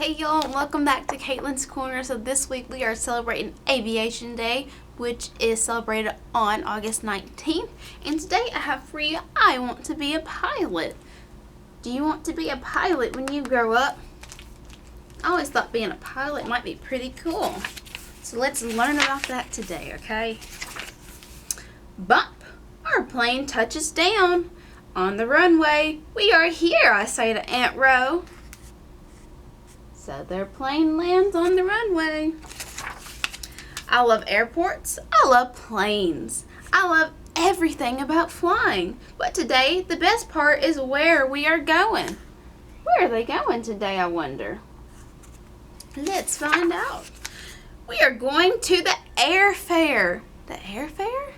Hey y'all, welcome back to Caitlyn's Corner. So this week we are celebrating Aviation Day, which is celebrated on August 19th. And today I have for you, I want to be a pilot. Do you want to be a pilot when you grow up? I always thought being a pilot might be pretty cool. So let's learn about that today, okay? Bump! Our plane touches down. On the runway, we are here, I say to Aunt Ro. So their plane lands on the runway. I love airports. I love planes. I love everything about flying. But today, the best part is where we are going. Where are they going today, I wonder? Let's find out. We are going to the airfair. The airfair?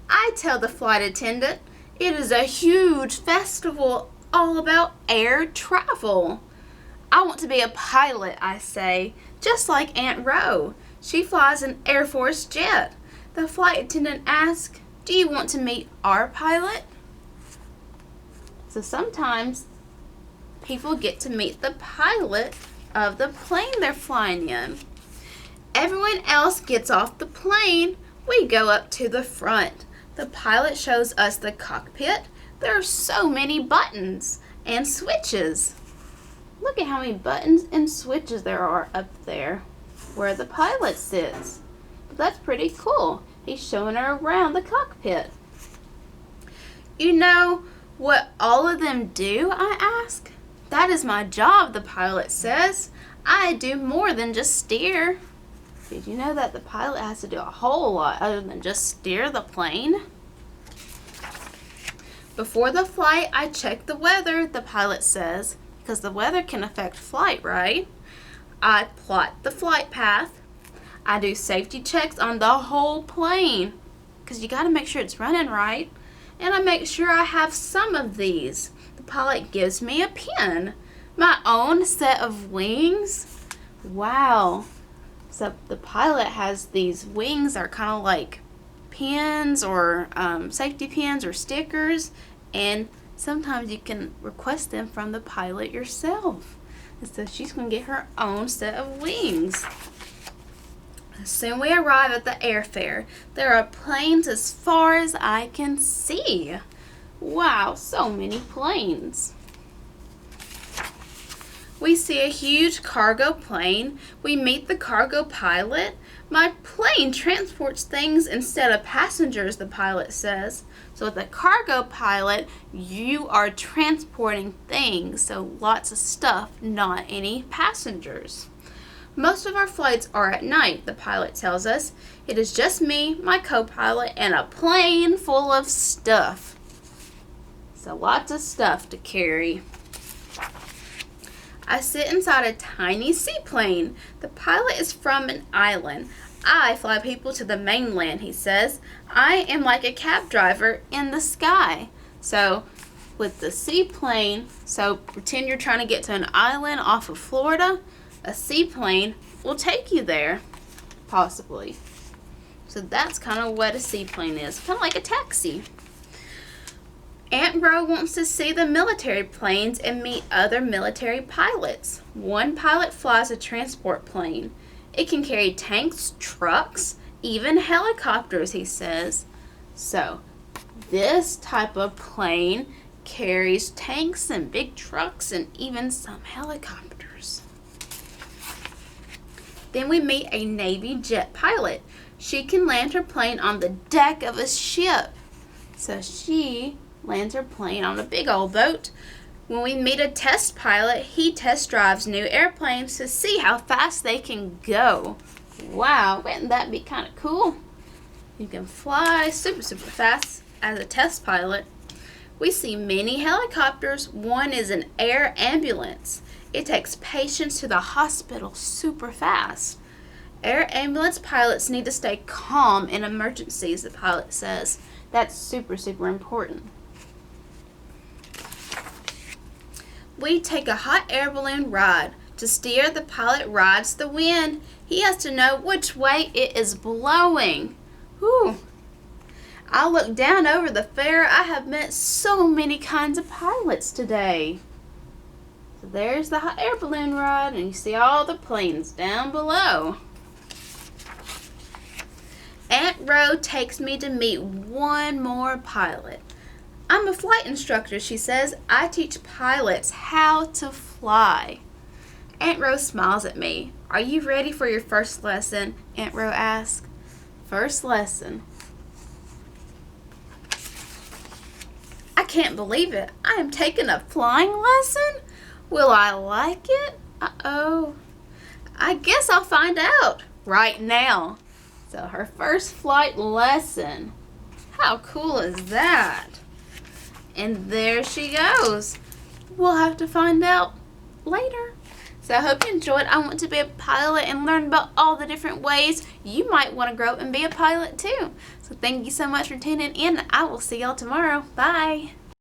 I tell the flight attendant, it is a huge festival all about air travel. I want to be a pilot, I say, just like Aunt Ro. She flies an Air Force jet. The flight attendant asks, do you want to meet our pilot? So sometimes people get to meet the pilot of the plane they're flying in. Everyone else gets off the plane. We go up to the front. The pilot shows us the cockpit. There are so many buttons and switches. Look at how many buttons and switches there are up there where the pilot sits. But that's pretty cool. He's showing her around the cockpit. You know what all of them do, I ask? That is my job, the pilot says. I do more than just steer. Did you know that the pilot has to do a whole lot other than just steer the plane? Before the flight, I check the weather, the pilot says, because the weather can affect flight, right? I plot the flight path. I do safety checks on the whole plane, because you got to make sure it's running right. And I make sure I have some of these. The pilot gives me a pen. My own set of wings. Wow. So the pilot has these wings that are kind of like pins or safety pins or stickers, and sometimes you can request them from the pilot yourself. And so she's going to get her own set of wings. Soon we arrive at the airfair. There are planes as far as I can see. Wow, so many planes. We see a huge cargo plane. We meet the cargo pilot. My plane transports things instead of passengers, the pilot says. So with a cargo pilot, you are transporting things, so lots of stuff, not any passengers. Most of our flights are at night, the pilot tells us. It is just me, my co-pilot, and a plane full of stuff. So lots of stuff to carry. I sit inside a tiny seaplane. The pilot is from an island. I fly people to the mainland, he says. I am like a cab driver in the sky. So with the seaplane, so pretend you're trying to get to an island off of Florida. A seaplane will take you there, possibly. So that's kind of what a seaplane is, kind of like a taxi. Aunt Ro wants to see the military planes and meet other military pilots. One pilot flies a transport plane. It can carry tanks, trucks, even helicopters, he says. So, this type of plane carries tanks and big trucks and even some helicopters. Then we meet a Navy jet pilot. She can land her plane on the deck of a ship. So she lands her plane on a big old boat. When we meet a test pilot, he test drives new airplanes to see how fast they can go. Wow, wouldn't that be kind of cool? You can fly super fast as a test pilot. We see many helicopters. One is an air ambulance. It takes patients to the hospital super fast. Air ambulance pilots need to stay calm in emergencies, the pilot says. That's super important. We take a hot air balloon ride. To steer, the pilot rides the wind. He has to know which way it is blowing. Whew. I look down over the fair. I have met so many kinds of pilots today. So there's the hot air balloon ride, and you see all the planes down below. Aunt Ro takes me to meet one more pilot. I'm a flight instructor, she says. I teach pilots how to fly. Aunt Ro smiles at me. Are you ready for your first lesson? Aunt Ro asks. First lesson. I can't believe it. I am taking a flying lesson? Will I like it? Uh-oh. I guess I'll find out right now. So her first flight lesson. How cool is that? And there she goes. We'll have to find out later. So I hope you enjoyed. I want to be a pilot and learn about all the different ways you might want to grow up and be a pilot too. So thank you so much for tuning in. I will see y'all tomorrow. Bye.